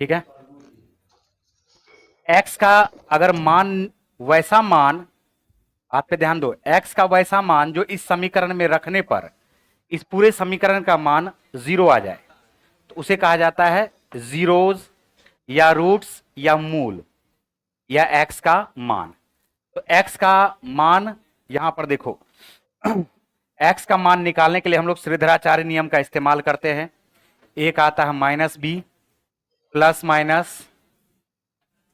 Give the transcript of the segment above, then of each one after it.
ठीक है। x का अगर मान, वैसा मान, बात पे ध्यान दो, x का वैसा मान जो इस समीकरण में रखने पर इस पूरे समीकरण का मान 0 आ जाए, तो उसे कहा जाता है जीरोज या रूट्स या मूल या x का मान। तो x का मान यहां पर देखो, x का मान निकालने के लिए हम लोग श्रीधराचार्य नियम का इस्तेमाल करते हैं। एक आता है minus B plus minus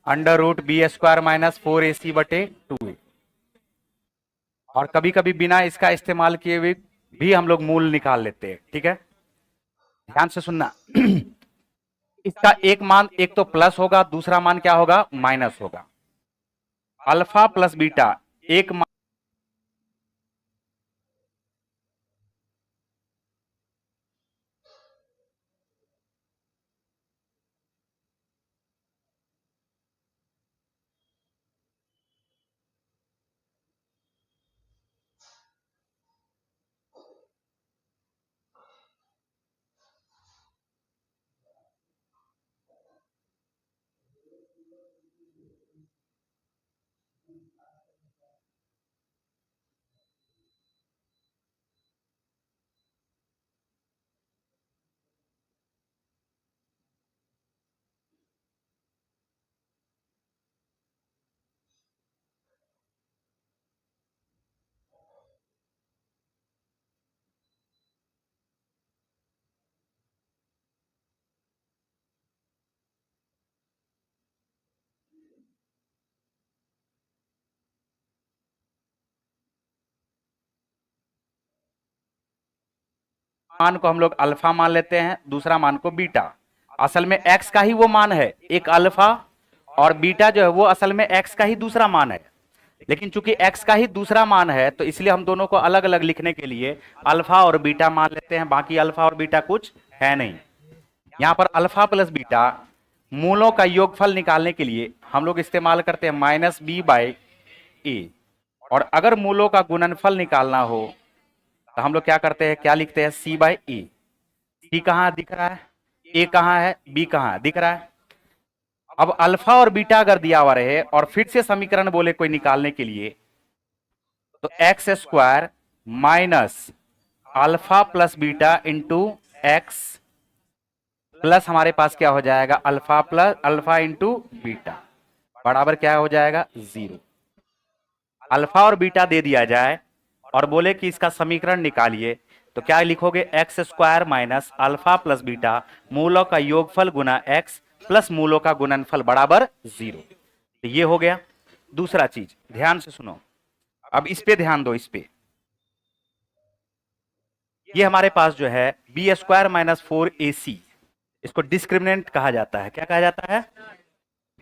under root B square minus 4ac बटे 2a। और कभी कभी बिना इसका इस्तेमाल किए हुए भी हम लोग मूल निकाल लेते हैं। ठीक है, ध्यान से सुनना। इसका एक मान, एक तो प्लस होगा, दूसरा मान क्या होगा, माइनस होगा। अल्फा प्लस बीटा एक मान को हम लोग अल्फा मान लेते हैं, दूसरा मान को बीटा। असल में एक्स का ही वो मान है एक अल्फा, और बीटा जो है वो असल में एक्स का ही दूसरा मान है। लेकिन चूंकि एक्स का ही दूसरा मान है तो इसलिए हम दोनों को अलग अलग लिखने के लिए अल्फा और बीटा मान लेते हैं, बाकी अल्फा और बीटा कुछ है नहीं। यहां पर अल्फा प्लस बीटा मूलों का योगफल निकालने के लिए हम लोग इस्तेमाल करते हैं माइनस बी बाई ए। और अगर मूलों का गुणनफल निकालना हो तो हम लोग क्या करते हैं, क्या लिखते हैं, सी बाई ए। सी कहां दिख रहा है, ए कहां है, बी कहां है, दिख रहा है। अब अल्फा और बीटा अगर दिया हुआ रहे और फिर से समीकरण बोले कोई निकालने के लिए, तो x square minus alpha plus beta into x plus हमारे पास क्या हो जाएगा, alpha plus alpha into beta बराबर क्या हो जाएगा, 0। अल्फा और बीटा दे दिया जाए और बोले कि इसका समीकरण निकालिए, तो क्या लिखोगे, X square minus alpha plus beta मूलों का योगफल गुना एक्स प्लस मूलों का गुणनफल बराबर 0। तो ये हो गया। दूसरा चीज ध्यान से सुनो, अब इस पे ध्यान दो। इस पे ये हमारे पास जो है बी स्क्वायर माइनस 4ac, इसको डिस्क्रिमिनेंट कहा जाता है। क्या कहा जाता है,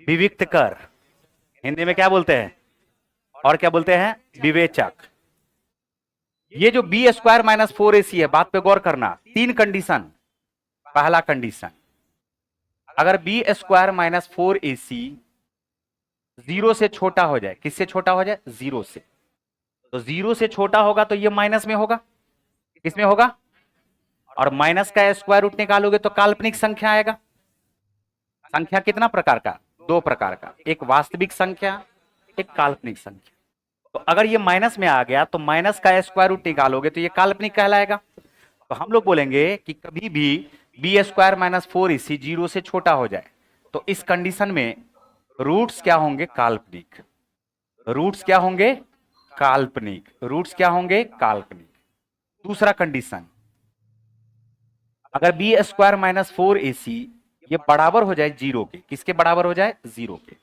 विविक्त कर। हिंदी में क्या बोलते हैं, और क्या बोलते हैं, विवेचक। ये जो बी स्क्वायर माइनस 4ac है, बात पे गौर करना, तीन कंडीशन। पहला कंडीशन, अगर बी स्क्वायर माइनस 4ac 0 से छोटा हो जाए, किससे छोटा हो जाए, 0 से, तो 0 से छोटा होगा तो ये माइनस में होगा, किसमें होगा, और माइनस का स्क्वायर रूट निकालोगे तो काल्पनिक संख्या आएगा। संख्या कितना प्रकार का, दो प्रकार का, एक वास्तविक संख्या, एक काल्पनिक संख्या। तो अगर ये माइनस में आ गया तो माइनस का स्क्वायर रूट निकालोगे तो ये काल्पनिक कहलाएगा। तो हम लोग बोलेंगे कि कभी भी बी स्क्वायर माइनस 4ac 0 से छोटा हो जाए तो इस कंडीशन में रूट्स क्या होंगे, काल्पनिक। रूट्स क्या होंगे, काल्पनिक। रूट्स क्या होंगे, काल्पनिक। दूसरा कंडीशन, अगर बी स्क्वायर माइनस 4ac ये बराबर हो जाए 0 के, किसके बराबर हो जाए, 0 के।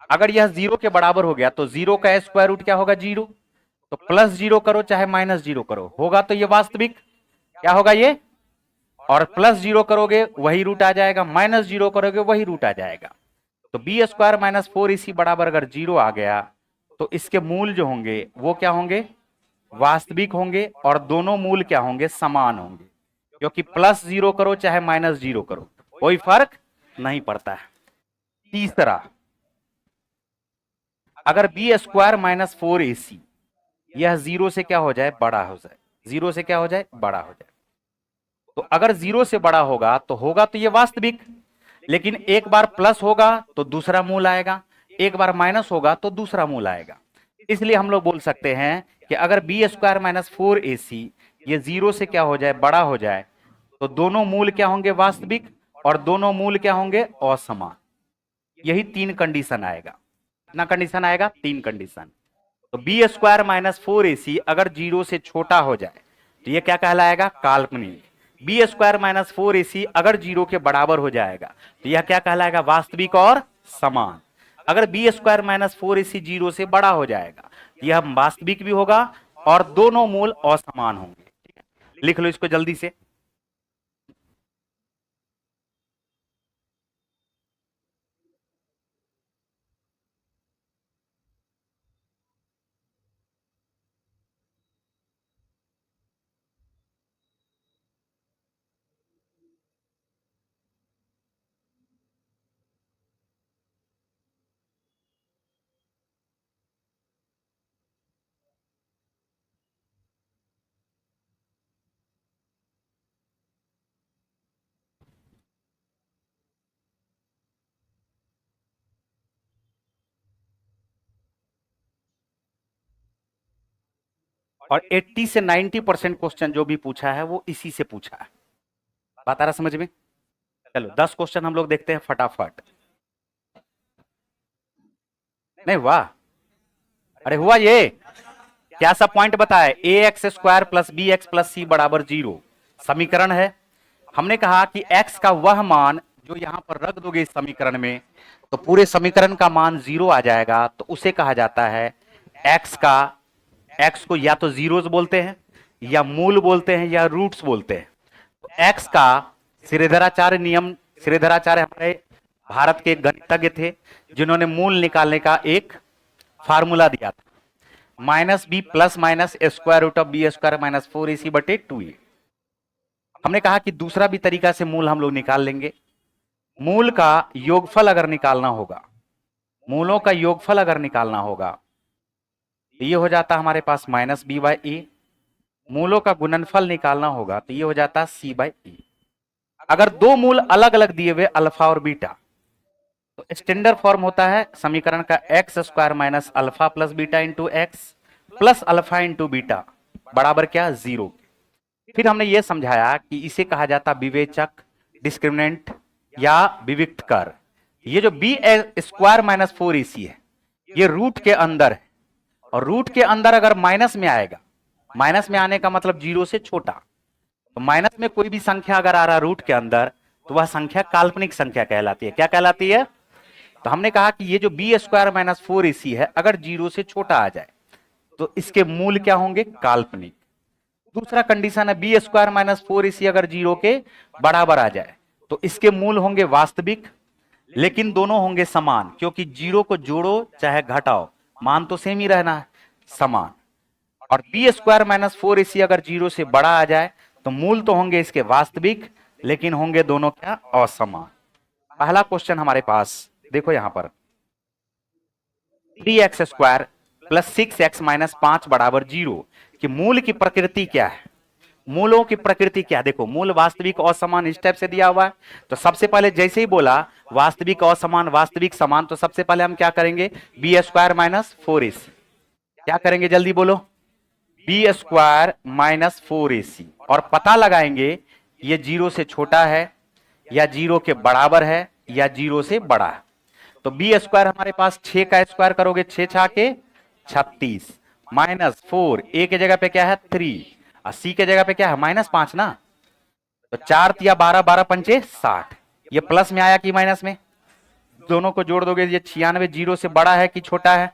अगर यह 0 के बराबर हो गया तो 0 का स्क्वायर रूट क्या होगा, 0। तो प्लस 0 करो चाहे माइनस 0 करो, होगा तो ये वास्तविक, क्या होगा ये, और प्लस 0 करोगे वही रूट आ जाएगा, माइनस 0 करोगे वही रूट आ जाएगा। तो बी स्क्वायर माइनस 4ac बराबर अगर 0 आ गया तो इसके मूल जो होंगे वो क्या होंगे, वास्तविक होंगे, और दोनों मूल क्या होंगे, समान होंगे। क्योंकि प्लस 0 करो चाहे माइनस 0 करो कोई फर्क नहीं पड़ता है। तीसरा, अगर बी स्क्वायर माइनस 4ac यह 0 से क्या हो जाए, बड़ा हो जाए, 0 से क्या हो जाए, बड़ा हो जाए। तो अगर 0 से बड़ा होगा तो ये वास्तविक, लेकिन एक बार प्लस होगा तो दूसरा मूल आएगा, एक बार माइनस होगा तो दूसरा मूल आएगा। इसलिए हम लोग बोल सकते हैं कि अगर बी स्क्वायर माइनस 4ac ये जीरो से क्या हो जाए, बड़ा हो जाए, तो दोनों मूल क्या होंगे, वास्तविक, और दोनों मूल क्या होंगे, असमान। यही तीन कंडीशन आएगा। कितना कंडीशन आएगा, तीन कंडीशन। तो बी स्क्वायर माइनस 4ac अगर जीरो से छोटा हो जाए तो ये क्या कहलाएगा, काल्पनिक। बी स्क्वायर माइनस 4ac अगर जीरो के बराबर हो जाएगा तो यह क्या कहलाएगा, वास्तविक और समान। अगर B square minus 4ac zero से बड़ा हो जाएगा तो यह वास्तविक भी होगा और दोनों मूल असमान होंगे। लिख लो इसको जल्दी से। और 80 से 90% क्वेश्चन जो भी पूछा है वो इसी से पूछा है। बात आ रहा समझ में। चलो 10 क्वेश्चन हम लोग देखते हैं फटाफट। नहीं हुआ, अरे हुआ ये क्या सा पॉइंट बताए, A X square plus B X plus C बराबर 0 समीकरण है। हमने कहा कि x का वह मान जो यहां पर रख दोगे इस समीकरण में तो पूरे समीकरण का मान 0 आ जाएगा, तो उसे कहा जाता है x का, x को या तो जीरोस बोलते हैं या मूल बोलते हैं या रूट्स बोलते हैं। तो x का श्रीधराचार्य नियम, श्रीधराचार्य हमारे भारत के गणितज्ञ थे जिन्होंने मूल निकालने का एक फार्मूला दिया था, minus B plus minus square root of B square minus 4ac बटे 2a। हमने कहा कि दूसरा भी तरीका से मूल हम लोग निकाल लेंगे। मूल का योगफल अगर निकालना होगा, मूलों का योगफल अगर निकालना होगा तो ये हो जाता हमारे पास माइनस बी बाई ए। मूलों का गुणनफल निकालना होगा तो ये हो जाता सी बाई ए। अगर दो मूल अलग अलग दिए हुए अल्फा और बीटा तो स्टैंडर्ड फॉर्म होता है समीकरण का x square minus alpha plus beta into x plus alpha into beta बराबर क्या, 0। फिर हमने ये समझाया कि इसे कहा जाता विवेचक, डिस्क्रिमिनेंट या विविक्त कर। ये जो बी स्क्वायर माइनस 4ac है ये रूट के अंदर है, और रूट के अंदर अगर माइनस में आएगा, माइनस में आने का मतलब जीरो से छोटा, तो माइनस में कोई भी संख्या अगर आ रहा रूट के अंदर तो वह संख्या काल्पनिक संख्या कहलाती है। क्या कहलाती है, तो हमने कहा कि ये जो बी स्क्वायर माइनस 4ac है अगर जीरो से छोटा आ जाए तो इसके मूल क्या होंगे, काल्पनिक। दूसरा कंडीशन है बी स्क्वायर माइनस 4ac अगर जीरो के बराबर आ जाए तो इसके मूल होंगे वास्तविक, लेकिन दोनों होंगे समान, क्योंकि जीरो को जोड़ो चाहे घटाओ मान तो सेम ही रहना है, समान। और बी स्क्वायर माइनस 4ac अगर जीरो से बड़ा आ जाए तो मूल तो होंगे इसके वास्तविक, लेकिन होंगे दोनों क्या, असमान। पहला क्वेश्चन हमारे पास देखो यहां पर 3x square plus 6x minus 5 बराबर 0 कि मूल की प्रकृति क्या है। मूलों की प्रकृति क्या, देखो मूल वास्तविक असमान इस टाइप से दिया हुआ है, तो सबसे पहले जैसे ही बोला वास्तविक असमान वास्तविक समान, तो सबसे पहले हम क्या करेंगे, बी स्क्वायर माइनस 4ac। क्या करेंगे जल्दी बोलो, बी स्क्वायर माइनस 4ac, और पता लगाएंगे ये जीरो से छोटा है या जीरो के बराबर है या जीरो से बड़ा है। तो बी स्क्वायर हमारे पास 6 का स्क्वायर करोगे 6 छा के 36 माइनस 4, ए के जगह पे क्या है 3 और सी के जगह पे क्या है -5 ना, तो 4 या 12, 12 पंचे 60। ये प्लस में आया कि माइनस में, दोनों को जोड़ दोगे ये 96 जीरो से बड़ा है कि छोटा है,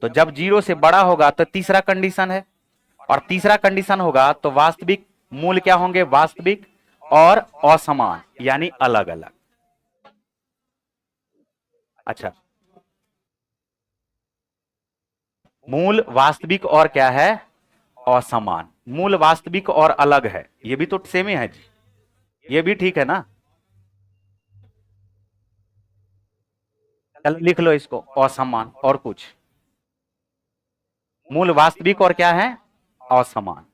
तो जब जीरो से बड़ा होगा तो तीसरा कंडीशन है, और तीसरा कंडीशन होगा तो वास्तविक मूल क्या होंगे, वास्तविक और असमान यानी अलग अलग। अच्छा, मूल वास्तविक और क्या है, असमान। मूल वास्तविक और अलग है, ये भी तो सेम ही है जी, ये भी ठीक है ना। चलो लिख लो इसको, असमान और कुछ, मूल वास्तविक और क्या है, असमान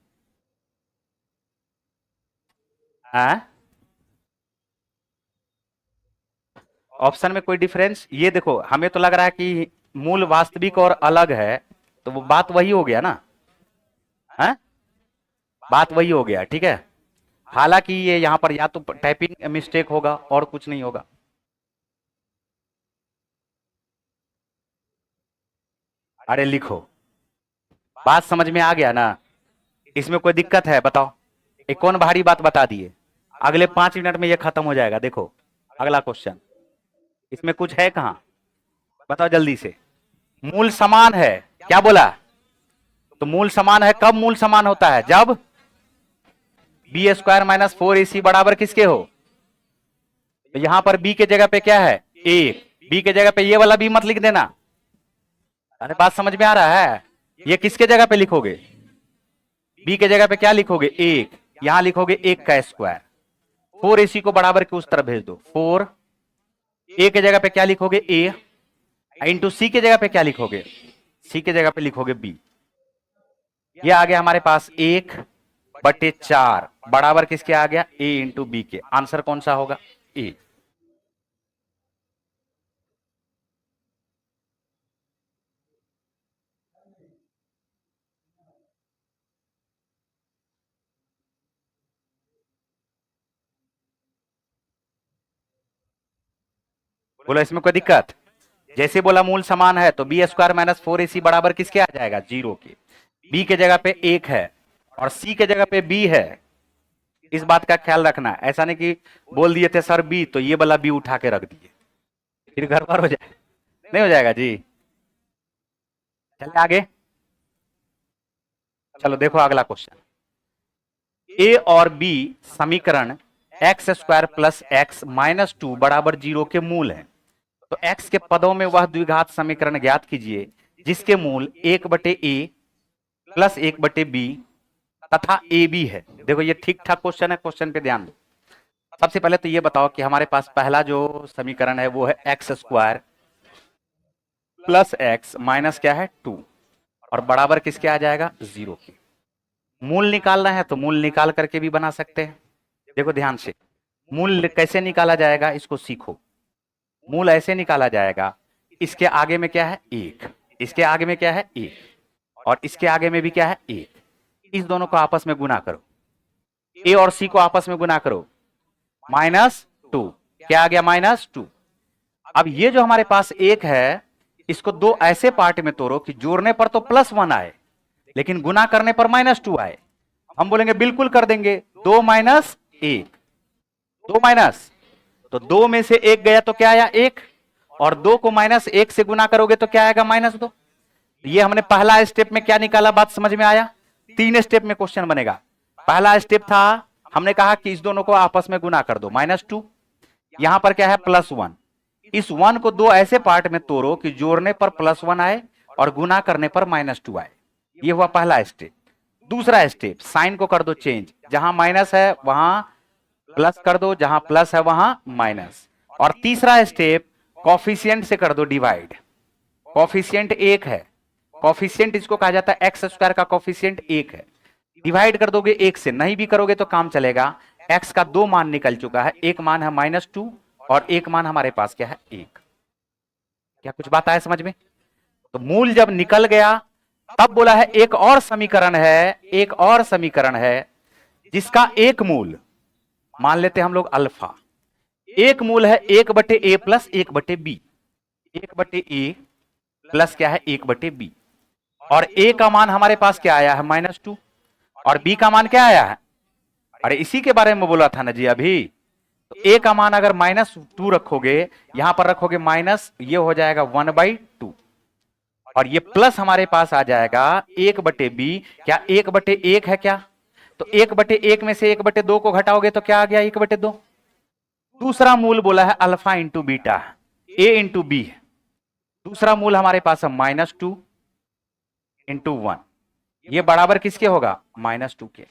है। ऑप्शन में कोई डिफरेंस? ये देखो, हमें तो लग रहा है कि मूल वास्तविक और अलग है, तो वो बात वही हो गया ना, है बात वही हो गया, ठीक है। हालांकि ये यहाँ पर या तो टाइपिंग मिस्टेक होगा और कुछ नहीं होगा। अरे लिखो, बात समझ में आ गया ना? इसमें कोई दिक्कत है बताओ? एक कौन भारी बात बता दिए? अगले 5 मिनट में ये खत्म हो जाएगा। देखो अगला क्वेश्चन, इसमें कुछ है कहां? बताओ जल्दी से। मूल समान है, क्या बोला? तो मूल समान है, कब मूल समान होता है? जब बी स्क्वायर माइनस 4ac बराबर किसके हो? तो यहां पर बी के जगह पे क्या है? एक। बी के जगह पे ये वाला बी मत लिख देना। अरे बात समझ में आ रहा है? ये किसके जगह पे लिखोगे? बी के जगह पे क्या लिखोगे? एक। यहां लिखोगे एक का स्क्वायर। 4ac को बराबर के उस तरफ भेज दो। 4 ए के जगह पे क्या लिखोगे? ए। इंटू सी के जगह पे क्या लिखोगे? सी के जगह पे लिखोगे बी। ये आ गया हमारे पास 1/4 बराबर किसके आ गया? ए इंटू बी के। आंसर कौन सा होगा? ए। बोलो इसमें कोई दिक्कत? जैसे बोला मूल समान है तो बी स्क्वायर माइनस 4ac बराबर किसके आ जाएगा? 0 के। बी के जगह पे 1 है और सी के जगह पे बी है। इस बात का ख्याल रखना, ऐसा नहीं कि बोल दिए थे सर बी तो ये वाला बी उठा के रख दिए, फिर गड़बड़ हो जाए। नहीं हो जाएगा जी। चलिए आगे। चलो देखो अगला क्वेश्चन। ए और बी समीकरण x square plus x minus 2 बराबर 0 के मूल है। तो x के पदों में वह द्विघात समीकरण ज्ञात कीजिए जिसके मूल 1/a प्लस 1/b तथा ए बी है। देखो ये ठीक ठाक क्वेश्चन है, क्वेश्चन पे ध्यान दो। सबसे पहले तो ये बताओ कि हमारे पास पहला जो समीकरण है वो है x square plus x minus क्या है? 2 और बराबर किसके आ जाएगा? 0 के। मूल निकालना है तो मूल निकाल करके भी बना सकते हैं। देखो ध्यान से, मूल कैसे निकाला जाएगा इसको सीखो। मूल ऐसे निकाला जाएगा, इसके आगे में क्या है? 1, इसके आगे में क्या है? 1 और इसके आगे में भी क्या है? 1। इस दोनों को आपस में गुना करो, ए और सी को आपस में गुना करो, -2। क्या आ गया? -2। अब ये जो हमारे पास 1 है, इसको दो ऐसे पार्ट में तोड़ो कि जोड़ने पर तो +1 आए लेकिन गुना करने पर -2 आए। हम बोलेंगे बिल्कुल कर देंगे, 2 माइनस 1, 2 माइनस, तो 2 में से 1 गया तो क्या आया? 1 और 2 को -1 से गुना करोगे तो क्या आएगा? -2। ये हमने पहला स्टेप में क्या निकाला? बात समझ में आया? 3 स्टेप में क्वेश्चन बनेगा। पहला स्टेप था, हमने कहा कि इस दोनों को आपस में गुना कर दो, -2। यहां पर क्या है? +1। इस 1 को दो ऐसे पार्ट में तोड़ो कि जोड़ने पर +1 आए और गुना करने पर -2 आए। ये हुआ पहला स्टेप। दूसरा स्टेप, साइन को कर दो चेंज, जहां माइनस है वहां प्लस कर दो, जहां प्लस है वहां माइनस। और तीसरा स्टेप, कॉफिशिएंट से कर दो डिवाइड। कॉफिशिएंट 1 है, कॉफिशिएंट इसको कहा जाता है एक्स स्क्वायर का कॉफिशिएंट 1 है। डिवाइड कर दोगे 1 से, नहीं भी करोगे तो काम चलेगा। एक्स का 2 मान निकल चुका है, एक मान है -2 और एक मान हमारे पास क्या है? 1। क्या कुछ बात आया समझ में? तो मूल जब निकल गया तब बोला है एक और समीकरण है, एक और समीकरण है जिसका एक मूल मान लेते हैं हम लोग अल्फा। एक मूल है 1/a plus 1/b, 1/a plus क्या है? 1/b। और a का मान हमारे पास क्या आया है? -2 और b का मान क्या आया है? अरे इसी के बारे में बोला था ना जी अभी। तो a का मान अगर -2 रखोगे, यहां पर रखोगे माइनस, ये हो जाएगा 1/2 और ये प्लस हमारे पास आ जाएगा 1/b। क्या 1/1 है क्या? तो 1/1 में से 1/2 को घटाओगे तो क्या आ गया? 1/2। दूसरा मूल बोला है alpha into beta, a into B. दूसरा मूल हमारे पास है -2 इंटू 1। ये बराबर किसके होगा? -2 के।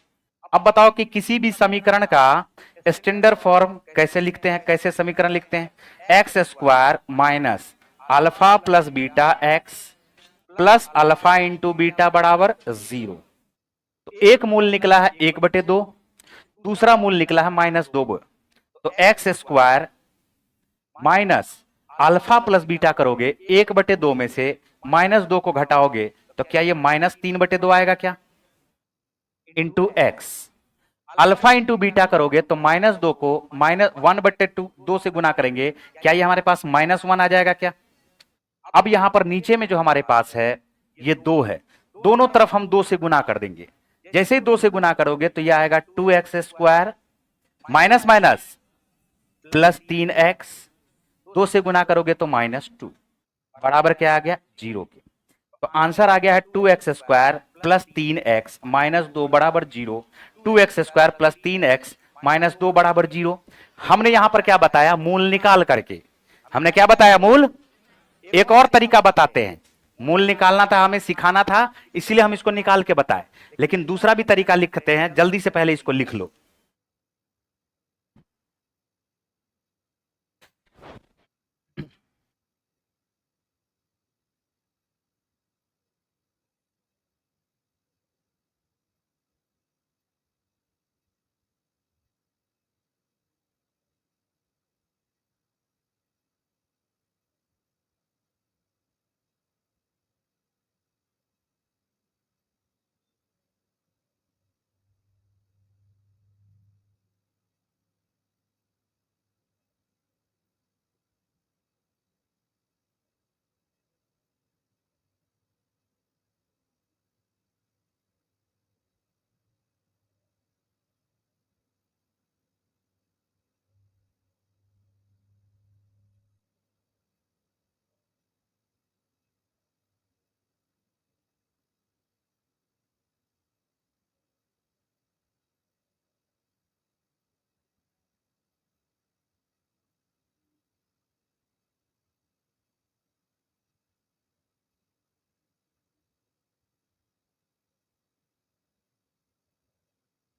अब बताओ कि किसी भी समीकरण का स्टैंडर्ड फॉर्म कैसे लिखते हैं? कैसे समीकरण लिखते हैं? X square minus alpha plus beta x plus alpha into beta बराबर 0। तो एक मूल निकला है 1/2, दूसरा मूल निकला है -2। तो x square minus alpha plus beta करोगे, 1/2 में से -2 को घटाओगे तो क्या ये -3/2 आएगा क्या, into x. Alpha into beta करोगे तो -2 को -1/2 2 से गुना करेंगे, क्या ये हमारे पास -1 आ जाएगा क्या। अब यहां पर नीचे में जो हमारे पास है ये 2 है, दोनों तरफ हम 2 से गुना कर देंगे। जैसे ही 2 से गुना करोगे तो यह आएगा 2x² माइनस माइनस +3x, 2 से गुना करोगे तो -2 बराबर क्या आ गया, 0 के। तो आंसर आ गया है 2x² प्लस 3x माइनस 2 बराबर 0। 2x² प्लस 3x माइनस 2 बराबर 0। हमने यहां पर क्या बताया, मूल निकाल करके। हमने क्या बताया, मूल। एक और तरीका बताते हैं, मूल निकालना था हमें, सिखाना था, इसीलिए हम इसको निकाल के बताए। लेकिन दूसरा भी तरीका लिखते हैं, जल्दी से पहले इसको लिख लो।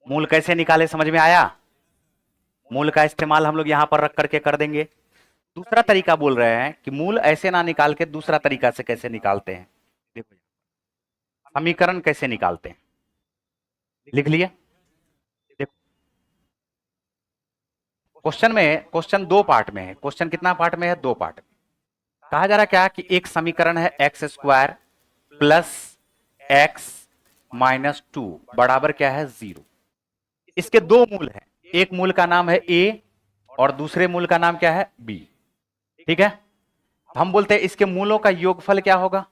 मूल कैसे निकाले, समझ में आया। मूल का इस्तेमाल हम लोग यहां पर रख करके कर देंगे। दूसरा तरीका बोल रहे हैं कि मूल ऐसे ना निकाल के दूसरा तरीका से कैसे निकालते हैं। देखो समीकरण कैसे निकालते हैं, लिख लिया। देखो क्वेश्चन 2 पार्ट में है। क्वेश्चन कितना पार्ट में है, 2 पार्ट में। कहा जा रहा क्या कि एक समीकरण है x² प्लस एक्स माइनस 2 बराबर क्या है, 0। इसके 2 मूल हैं, एक मूल का नाम है a और दूसरे मूल का नाम क्या है, b। ठीक है, हम बोलते हैं इसके मूलों का योगफल क्या होगा।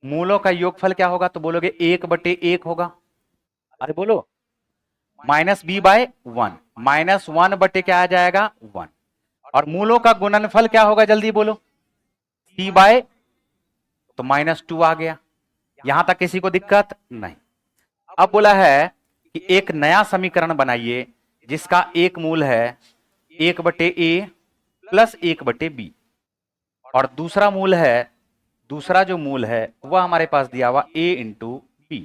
मूलों का योगफल क्या होगा, तो बोलोगे 1/1 होगा। अरे बोलो, -b/1, -1 बटे क्या आ जाएगा, 1। और मूलों का गुणनफल क्या होगा, जल्दी बोलो, c/, तो -2 आ गया। यहां तक किसी को दिक्कत नहीं। अब बोला है कि एक नया समीकरण बनाइए जिसका एक मूल है 1/a प्लस 1/b और दूसरा मूल है, दूसरा जो मूल है वह हमारे पास दिया हुआ a इंटू बी।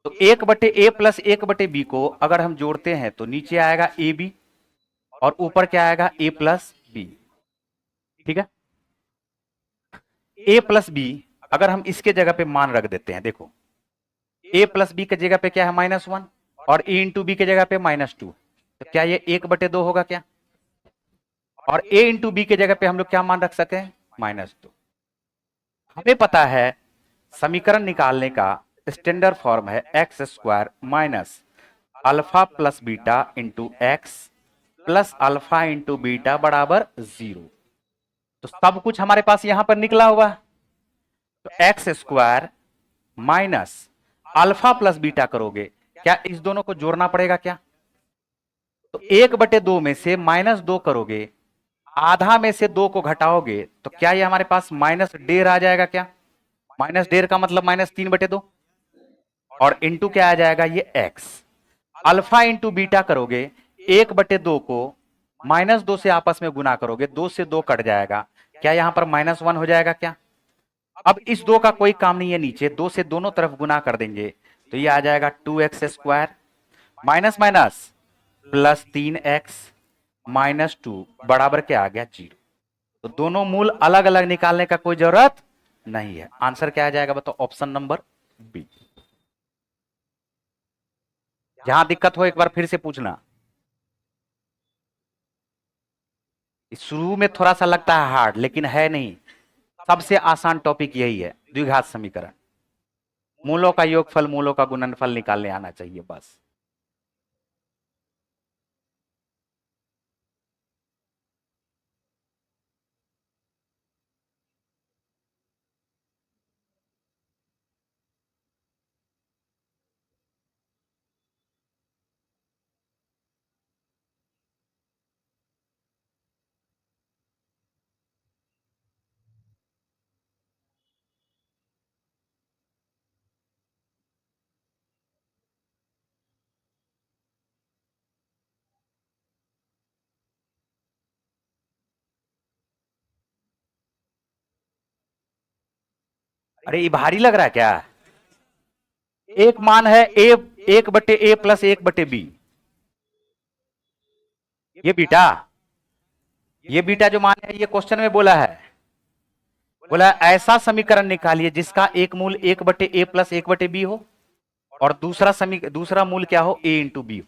तो 1/a प्लस 1/b को अगर हम जोड़ते हैं तो नीचे आएगा ए बी और ऊपर क्या आएगा, a प्लस बी। ठीक है, a प्लस बी अगर हम इसके जगह पे मान रख देते हैं, देखो a प्लस बी के जगह पे क्या है, -1 और a इंटू बी के जगह पे -2, तो क्या ये 1/2 होगा क्या। और a इंटू बी के जगह पे हम लोग क्या मान रख सके, -2। हमें पता है समीकरण निकालने का स्टैंडर्ड फॉर्म है x² minus alpha plus beta into x plus alpha into beta बराबर 0। तो सब कुछ हमारे पास यहां पर निकला हुआ है। तो x² minus alpha plus beta करोगे, क्या इस दोनों को जोड़ना पड़ेगा क्या। तो 1/2 में से -2 करोगे, आधा में से 2 को घटाओगे तो क्या ये हमारे पास -1.5 आ जाएगा क्या। -1.5 का मतलब -3/2 और इंटू क्या आ जाएगा, ये x। अल्फा इंटू बीटा करोगे, 1/2 को -2 से आपस में गुना करोगे, 2 से 2 कट जाएगा, क्या यहां पर -1 हो जाएगा क्या। अब इस 2 का कोई काम नहीं है, नीचे 2 से दोनों तरफ गुना कर देंगे तो ये आ जाएगा 2x² माइनस माइनस +3x -2 बराबर क्या आ गया, 0। तो दोनों मूल अलग अलग निकालने का कोई जरूरत नहीं है। आंसर क्या आ जाएगा बताओ, ऑप्शन नंबर बी। जहां दिक्कत हो एक बार फिर से पूछना। शुरू में थोड़ा सा लगता है हार्ड, लेकिन है नहीं, सबसे आसान टॉपिक यही है, द्विघात समीकरण। मूलों का योगफल, मूलों का गुणनफल निकालने आना चाहिए बस। अरे ये भारी लग रहा है क्या? एक मान है ए, 1/a प्लस 1/b, ये बीटा जो मान है, ये क्वेश्चन में बोला है, बोला ऐसा समीकरण निकालिए जिसका एक मूल 1/a प्लस 1/b हो और दूसरा मूल क्या हो, a इंटू बी हो।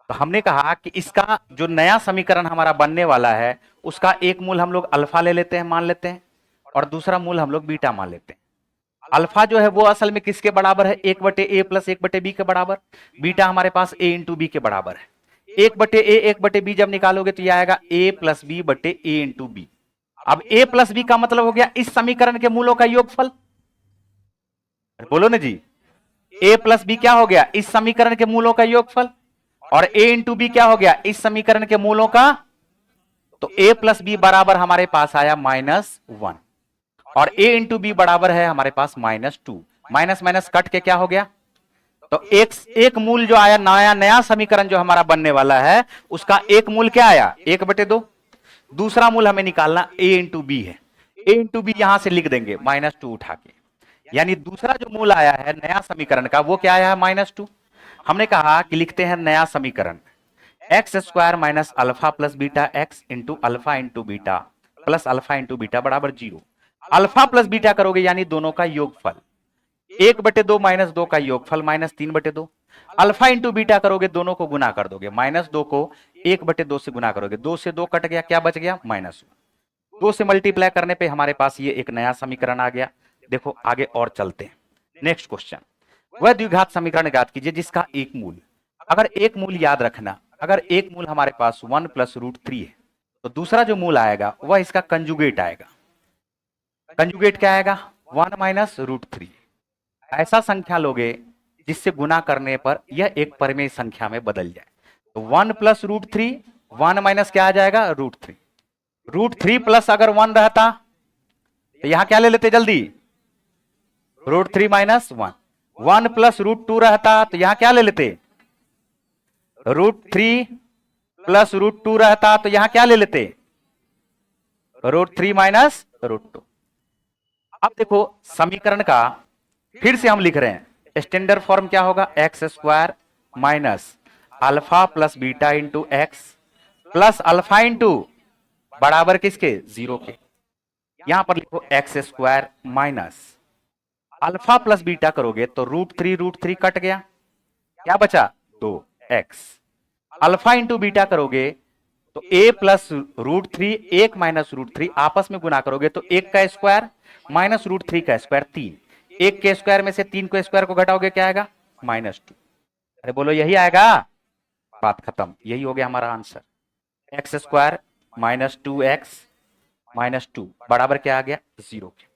तो हमने कहा कि इसका जो नया समीकरण हमारा बनने वाला है, उसका एक मूल हम लोग अल्फा ले लेते हैं, मान लेते हैं, और दूसरा मूल हम लोग बीटा मान लेते हैं। अल्फा जो है वो असल में किसके बराबर है, 1/a प्लस 1/b के बराबर। बीटा हमारे पास a इंटू बी के बराबर है। 1/a 1/b जब निकालोगे तो यह आएगा a प्लस बी बटे a इंटू बी। अब a प्लस बी का मतलब हो गया इस समीकरण के मूलों का योगफल। बोलो ना जी, a प्लस बी क्या हो गया, इस समीकरण के मूलों का योगफल, और a इंटू बी क्या हो गया, इस समीकरण के मूलों का। तो a प्लस बी बराबर हमारे पास आया -1 और a इंटू बी बराबर है हमारे पास -2। माइनस माइनस कट के क्या हो गया, तो एक मूल जो आया, नया समीकरण जो हमारा बनने वाला है, उसका एक मूल क्या आया, 1/2। दूसरा मूल हमें निकालना a इंटू बी है, a इंटू बी यहां से लिख देंगे -2 उठा के, यानी दूसरा जो मूल आया है नया समीकरण का, वो क्या आया है, -2। हमने कहा कि लिखते हैं नया समीकरण, x square minus alpha plus beta x into alpha into beta plus alpha into beta बराबर 0। अल्फा प्लस बीटा करोगे यानी दोनों का योगफल, 1/2 -2 का योगफल -3/2। अल्फा इंटू बीटा करोगे, दोनों को गुना कर दोगे, -2 को 1/2 से गुना करोगे, 2 से 2 कट गया, क्या बच गया, -1। 2 से मल्टीप्लाई करने पे हमारे पास ये एक नया समीकरण आ गया। देखो आगे और चलते हैं, नेक्स्ट क्वेश्चन। वह द्विघात समीकरण ज्ञात कीजिए जिसका एक मूल, अगर एक मूल याद रखना, अगर एक मूल हमारे पास 1 प्लस √3 है, तो दूसरा जो मूल आएगा वह इसका कंजुगेट आएगा। कंजुगेट क्या आएगा, 1 माइनस √3। ऐसा संख्या लोगे जिससे गुना करने पर यह एक परिमेय संख्या में बदल जाए। तो 1 प्लस √3, 1 माइनस क्या आ जाएगा, √3। √3 प्लस अगर 1 रहता तो यहां क्या ले लेते जल्दी, √3 माइनस 1। 1 प्लस √2 रहता तो यहां क्या ले लेते, √3 प्लस √2 रहता तो यहां क्या ले लेते, √3 माइनस √2। अब देखो समीकरण का फिर से हम लिख रहे हैं, स्टैंडर्ड फॉर्म क्या होगा, x square minus alpha plus beta into x plus alpha into बराबर किसके, 0 के। यहां पर लिखो x square minus alpha plus beta करोगे तो √3 कट गया, क्या बचा, 2x। अल्फा इंटू बीटा करोगे तो a प्लस √3, 1 माइनस √3, आपस में गुना करोगे तो 1 का स्क्वायर माइनस √3 का स्क्वायर 3। 1 के स्क्वायर में से 3 को स्क्वायर को घटाओगे क्या आएगा, -2। अरे बोलो यही आएगा, बात खत्म, यही हो गया हमारा answer. X square minus 2x minus 2 बराबर क्या आ गया, 0 के।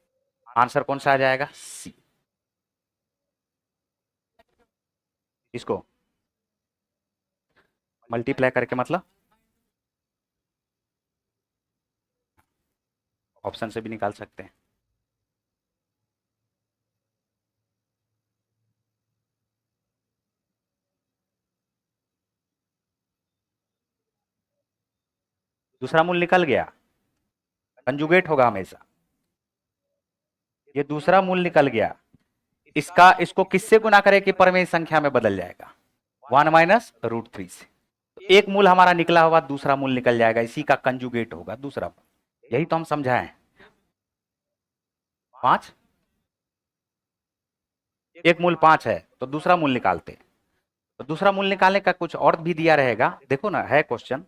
आंसर कौन सा आ जाएगा, सी। इसको मल्टीप्लाई करके मतलब ऑप्शन से भी निकाल सकते हैं। दूसरा मूल निकल गया, कंजुगेट होगा हमेशा, ये दूसरा मूल निकल गया, इसको किससे गुना करें कि परमेय संख्या में बदल जाएगा, 1 माइनस √3 से। तो एक मूल हमारा निकला होगा, दूसरा मूल निकल जाएगा, इसी का कंजुगेट होगा दूसरा मूल, यही तो हम समझाएं। 5, एक मूल 5 है तो दूसरा मूल निकालते, तो दूसरा मूल निकालने का कुछ और भी दिया रहेगा, देखो ना है क्वेश्चन।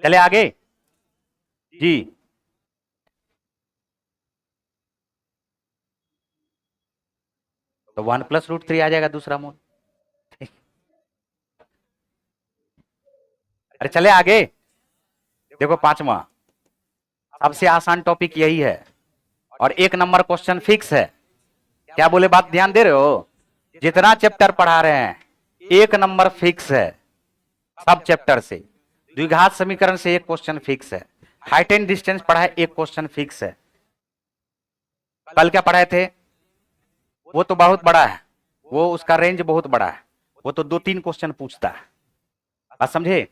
चले आगे जी। तो 1 + √3 आ जाएगा दूसरा मूल। अरे चले आगे, देखो पांचवा, सबसे आसान टॉपिक यही है और 1 नंबर क्वेश्चन फिक्स है। क्या बोले, बात ध्यान दे रहे हो? जितना चैप्टर पढ़ा रहे हैं 1 नंबर फिक्स है, सब चैप्टर से। द्विघात समीकरण से एक क्वेश्चन फिक्स है, हाइट एंड डिस्टेंस पढ़ा है एक क्वेश्चन फिक्स है। कल क्या पढ़ाए थे? वो तो बहुत बड़ा है, वो उसका रेंज बहुत बड़ा है, वो तो 2-3 क्वेश्चन पूछता है। बात समझे?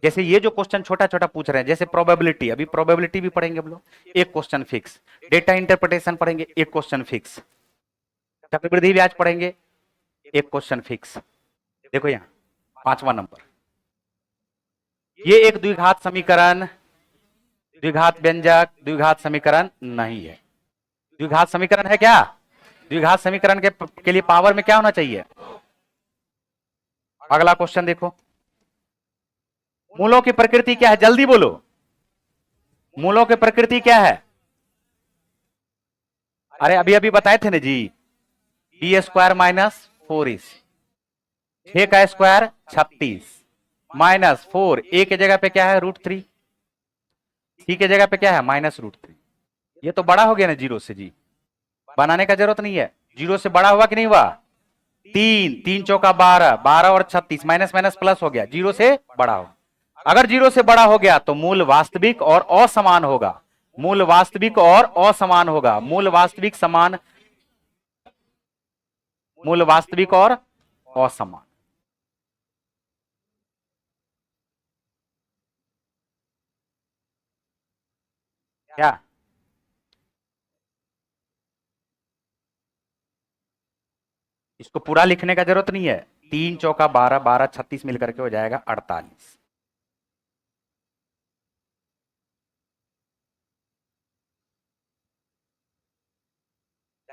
जैसे ये जो क्वेश्चन छोटा छोटा पूछ रहे हैं, जैसे प्रोबेबिलिटी, अभी प्रोबेबिलिटी भी पढ़ेंगे हम लोग, एक क्वेश्चन फिक्स। डेटा इंटरप्रिटेशन पढ़ेंगे, एक क्वेश्चन फिक्स। चक्रवृद्धि ब्याज पढ़ेंगे, एक क्वेश्चन फिक्स। देखो यहां 5वां नंबर, ये एक द्विघात समीकरण, द्विघात व्यंजक, द्विघात समीकरण नहीं है। द्विघात समीकरण है क्या? द्विघात समीकरण के लिए पावर में क्या होना चाहिए? अगला क्वेश्चन देखो, मूलों की प्रकृति क्या है? जल्दी बोलो, मूलों की प्रकृति क्या है? अरे अभी अभी बताए थे ना जी, b² - 4ac, 6 का स्क्वायर 36 -4, a के जगह पे क्या है? √3, c के जगह पे क्या है? -√3। ये तो बड़ा हो गया ना जीरो से जी, बनाने का जरूरत नहीं है। जीरो से बड़ा हुआ कि नहीं हुआ? 3, 3 चौका 12, 12 और 36, माइनस माइनस प्लस हो गया, जीरो से बड़ा हो। अगर जीरो से बड़ा हो गया तो मूल वास्तविक और असमान होगा, मूल वास्तविक और असमान होगा, मूल वास्तविक समान, मूल वास्तविक और असमान। क्या? इसको पूरा लिखने का जरूरत नहीं है, 3 चौका 12, 12 36 मिलकर के हो जाएगा 48।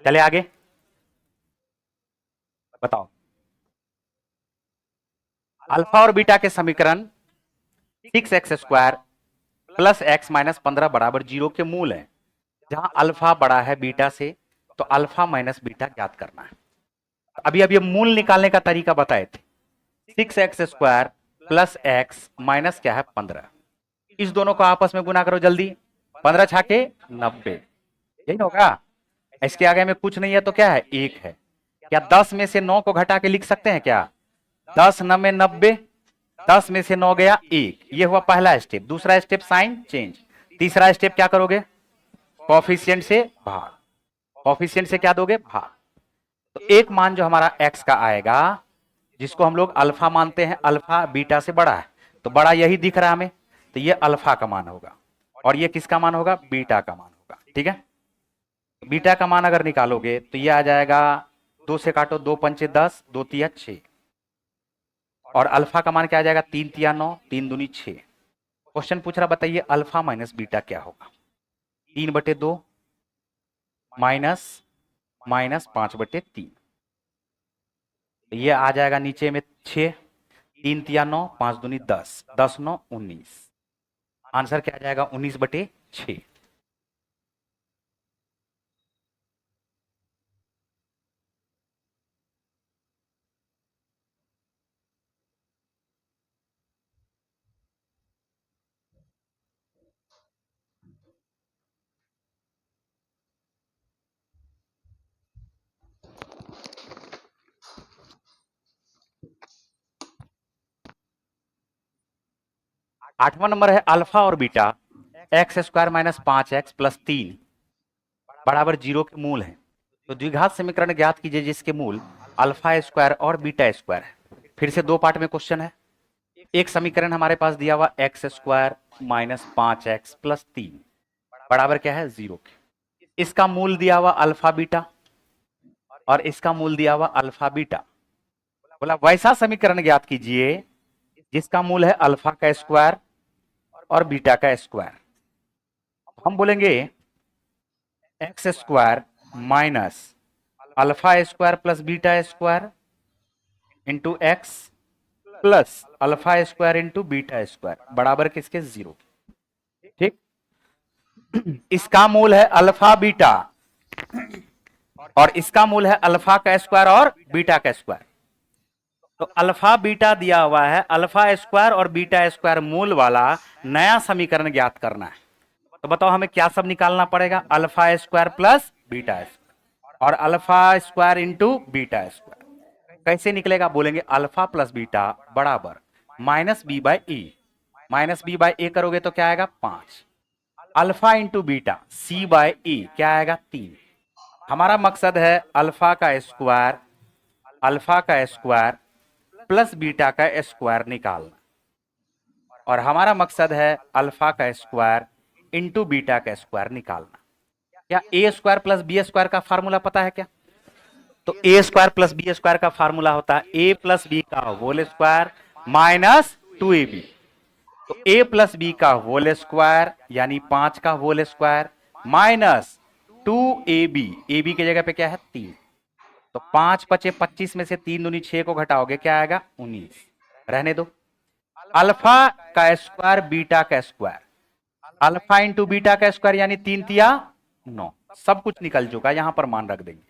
चले आगे, बताओ, अल्फा और बीटा के समीकरण 6x² + x - 15 बराबर 0 के मूल है। जहां अल्फा बड़ा है बीटा से, तो अल्फा माइनस बीटा ज्ञात करना है। अभी अभी मूल निकालने का तरीका बताए थे, 6x² + x माइनस क्या है? 15। इस दोनों को आपस में गुना करो जल्दी, 15 छाके 90, यही होगा। इसके आगे में कुछ नहीं है तो क्या है? 1 है। क्या 10 में से 9 को घटा के लिख सकते हैं क्या? 10 9 में 90, 10 में से 9 गया 1, ये हुआ पहला स्टेप। दूसरा स्टेप साइन चेंज। तीसरा स्टेप क्या करोगे? कॉफिशिएंट से भाग, कॉफिशिएंट से क्या दोगे? भाग। तो एक मान जो हमारा x का आएगा, जिसको हम लोग अल्फा मानते हैं, अल्फा बीटा से बड़ा है, तो बड़ा यही दिख रहा है हमें, तो ये अल्फा का मान होगा, और ये किसका मान होगा? बीटा का मान होगा। ठीक है, बीटा का मान अगर निकालोगे तो ये आ जाएगा, 2 से काटो, 2 पंचे 10, 2 तिया 6, और अल्फा का मान क्या आ जाएगा? 3 तिया 9, 3 दूनी 6। क्वेश्चन पूछ रहा, बताइए अल्फा माइनस बीटा क्या होगा? 3/2 माइनस -5/3, ये आ जाएगा नीचे में 6, 3 तिया 9, 5 दूनी 10, 10 9 19। आंसर क्या आ जाएगा? 19/6। 8वां नंबर है, अल्फा और बीटा x² - 5x + 3 बराबर 0 के मूल है। तो द्विघात समीकरण ज्ञात कीजिए जिसके मूल अल्फा स्क्वायर और बीटा स्क्वायर है। फिर से 2 पार्ट में क्वेश्चन है। एक समीकरण हमारे पास दिया हुआ x² - 5x + 3 बराबर क्या है? 0 के। इसका मूल दिया हुआ अल्फा बीटा, और इसका मूल दिया हुआ अल्फा बीटा। बोला वैसा समीकरण ज्ञात कीजिए जिसका मूल है अल्फा का स्क्वायर और बीटा का स्क्वायर। हम बोलेंगे x² - alpha square + beta square into x plus alpha square into beta square बराबर किसके 0। ठीक, इसका मूल है अल्फा बीटा और इसका मूल है अल्फा का स्क्वायर और बीटा का स्क्वायर। तो अल्फा बीटा दिया हुआ है, अल्फा स्क्वायर और बीटा स्क्वायर मूल वाला नया समीकरण ज्ञात करना है। तो बताओ हमें क्या सब निकालना पड़ेगा, alpha square plus beta square और alpha square into beta square. कैसे निकलेगा, बोलेंगे अल्फा प्लस बीटा बराबर minus B by A. Minus B by A करोगे तो क्या आएगा 5, alpha into beta C by A क्या आएगा 3। हमारा मकसद है अल्फा का स्क्वायर प्लस बीटा का स्क्वायर निकालना, और हमारा मकसद है अल्फा का स्क्वायर इंटू बीटा का स्क्वायर निकालना। क्या A square plus B square का फार्मूला पता है क्या? तो ए स्क्वायर प्लस बी स्क्वायर का फार्मूला होता है ए प्लस बी का होल स्क्वायर माइनस 2ab। तो a प्लस बी का होल स्क्वायर यानी 5 का whole square minus 2ab, ab की जगह पे क्या है 3। तो 5 बचे 25 में से 3 दूनी 6 को घटाओगे क्या आएगा 19। रहने दो, अल्फा का स्क्वायर बीटा का स्क्वायर, अल्फा इंटू बीटा का स्क्वायर यानी 3 तिया 9, सब कुछ निकल चुका, यहां पर मान रख देंगे।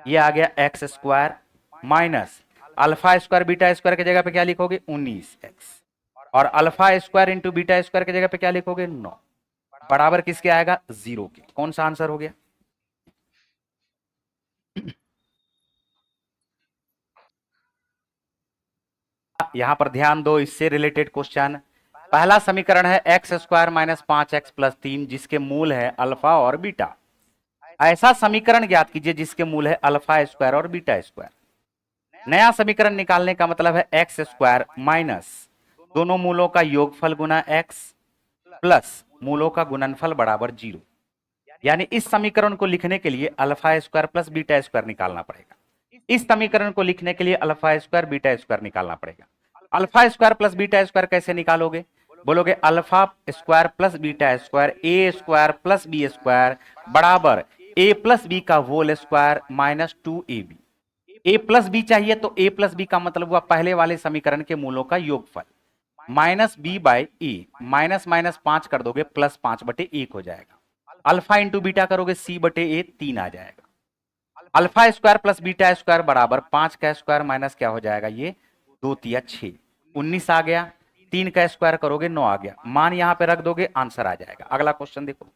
ये आ गया x square minus alpha square beta square की जगह पे क्या लिखोगे 19x और alpha square into beta square की जगह पे क्या लिखोगे 9 बराबर किसके आएगा 0 के। कौन सा आंसर हो गया? यहां पर ध्यान दो, इससे रिलेटेड क्वेश्चन। पहला समीकरण है x square minus 5x plus 3 जिसके मूल है अल्फा और बीटा। ऐसा समीकरण ज्ञात कीजिए जिसके मूल है अल्फा स्क्वायर और बीटा स्क्वायर। नया समीकरण निकालने का मतलब है एक्स स्क्वायर माइनस दोनों मूलों का योगफल गुना x प्लस मूलों का गुणनफल बराबर 0। यानी इस समीकरण को लिखने के लिए alpha square plus beta square निकालना पड़ेगा। इस समीकरण को लिखने के लिए अल्फा स्क्वायर बीटा स्क्वायर निकालना पड़ेगा। Alpha square plus beta square कैसे निकालोगे, बोलोगे alpha square plus beta square A square plus B square बराबर ए प्लस बी का whole square minus 2ab। A plus B चाहिए तो ए प्लस बी का मतलब हुआ पहले वाले समीकरण के मूलों का योगफल minus B by A, minus minus 5 कर दोगे प्लस 5 बटे 1 हो जाएगा। अल्फा इंटू बीटा करोगे सी बटे ए 3 आ जाएगा। Alpha square plus beta square बराबर 5 का स्क्वायर माइनस क्या हो जाएगा ये 2 तिया 6, 19 आ गया। 3 का स्क्वायर करोगे 9 आ गया, मान यहां पे रख दोगे आंसर आ जाएगा। अगला क्वेश्चन देखो,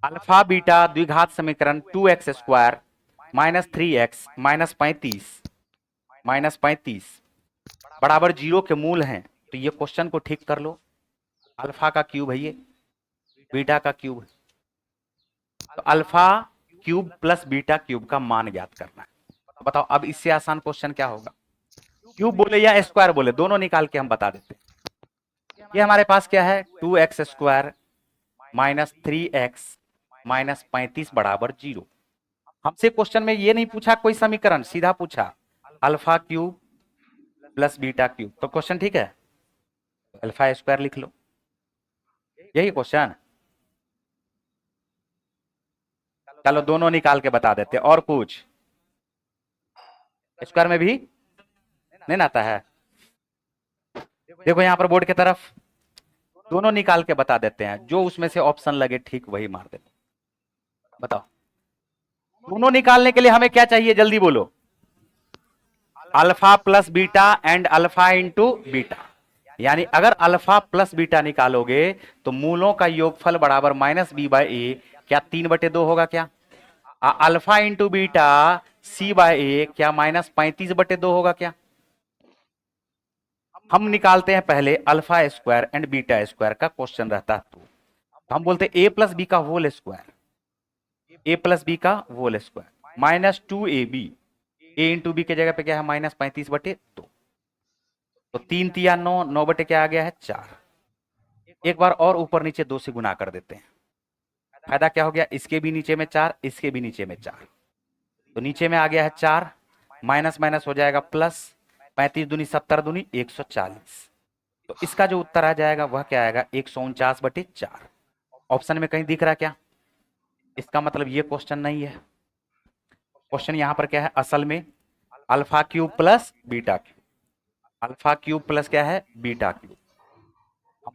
अल्फा बीटा द्विघात समीकरण 2x square minus 3x minus 35 बराबर 0 के मूल हैं। तो ये क्वेश्चन को ठीक कर लो, अल्फा का क्यूब है ये, बीटा का क्यूब है, तो alpha cube plus beta cube का मान ज्ञात करना है। तो बताओ अब इससे आसान क्वेश्चन क्या होगा, क्यूब बोले या स्क्वायर बोले दोनों निकाल के हम बता देते हैं। ये हमारे पास क्या है 2x square minus 3x minus 35 बराबर 0। हमसे क्वेश्चन में ये नहीं पूछा कोई समीकरण, सीधा पूछा alpha cube plus beta cube. तो क्वेश्चन ठीक है, अल्फा स्क्वायर लिख लो, यही क्वेश्चन। चलो दोनों निकाल के बता देते। और कुछ स्क्वायर में भी नहीं आता है, देखो यहां पर बोर्ड की तरफ, दोनों निकाल के बता देते हैं, जो उसमें से ऑप्शन लगे ठीक वही मार देते। बताओ दोनों निकालने के लिए हमें क्या चाहिए, जल्दी बोलो, alpha plus beta and alpha into beta. यानी अगर अल्फा प्लस बीटा निकालोगे तो मूलों का योगफल बराबर माइनस बी बाई ए, क्या 3/2 होगा क्या? Alpha into beta C by A क्या माइनस 35/2 होगा क्या? हम निकालते हैं पहले alpha square and beta square का क्वेश्चन रहता है तो हम बोलते हैं ए प्लस बी का whole square, A plus B का whole square minus 2ab, A into B की जगह पे क्या है माइनस 35/2। तो 3 तिया 9, 9 बटे क्या आ गया है 4। एक बार और ऊपर नीचे 2 से गुना कर देते हैं, फायदा क्या हो गया, इसके भी नीचे में 4 इसके भी नीचे में 4, तो नीचे में आ गया है 4, माइनस माइनस हो जाएगा प्लस, 35 दूनी 70 दूनी 140। तो इसका जो उत्तर आ जाएगा वह क्या आएगा 149/4। ऑप्शन में कहीं दिख रहा है क्या? इसका मतलब ये क्वेश्चन नहीं है। क्वेश्चन यहां पर क्या है, असल में alpha cube plus beta cube, alpha cube plus क्या है बीटा क्यूब,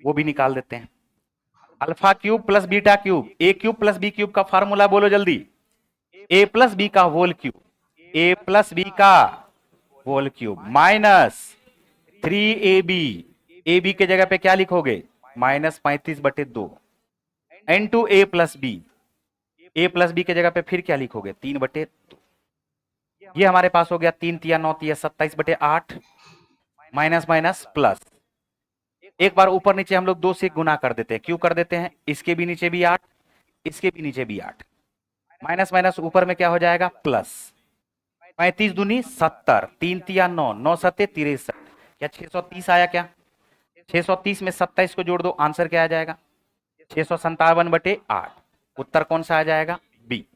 वो भी निकाल देते हैं। Alpha cube plus beta cube, A cube plus B cube का फार्मूला बोलो जल्दी, ए प्लस बी का whole cube, A plus B का whole cube minus 3ab, A B के जगह पे क्या लिखोगे -35/2 into A plus B, A plus B के जगह पे फिर क्या लिखोगे 3/2, ये हमारे पास हो गया 3 तिया 9 तिया 27/8 माइनस माइनस प्लस, एक बार ऊपर नीचे हम लोग 2 से गुना कर देते हैं, क्यों कर देते हैं, इसके भी नीचे भी 8, इसके भी नीचे भी 8, माइनस माइनस ऊपर में क्या हो जाएगा प्लस, 35 दूनी 70, 3 तिया 9, 9 सत्ते 63, क्या 630 आया क्या, 630 में 27 को जोड़ दो, आंसर क्या आ जाएगा 657/8, उत्तर कौन सा आ जाएगा बी।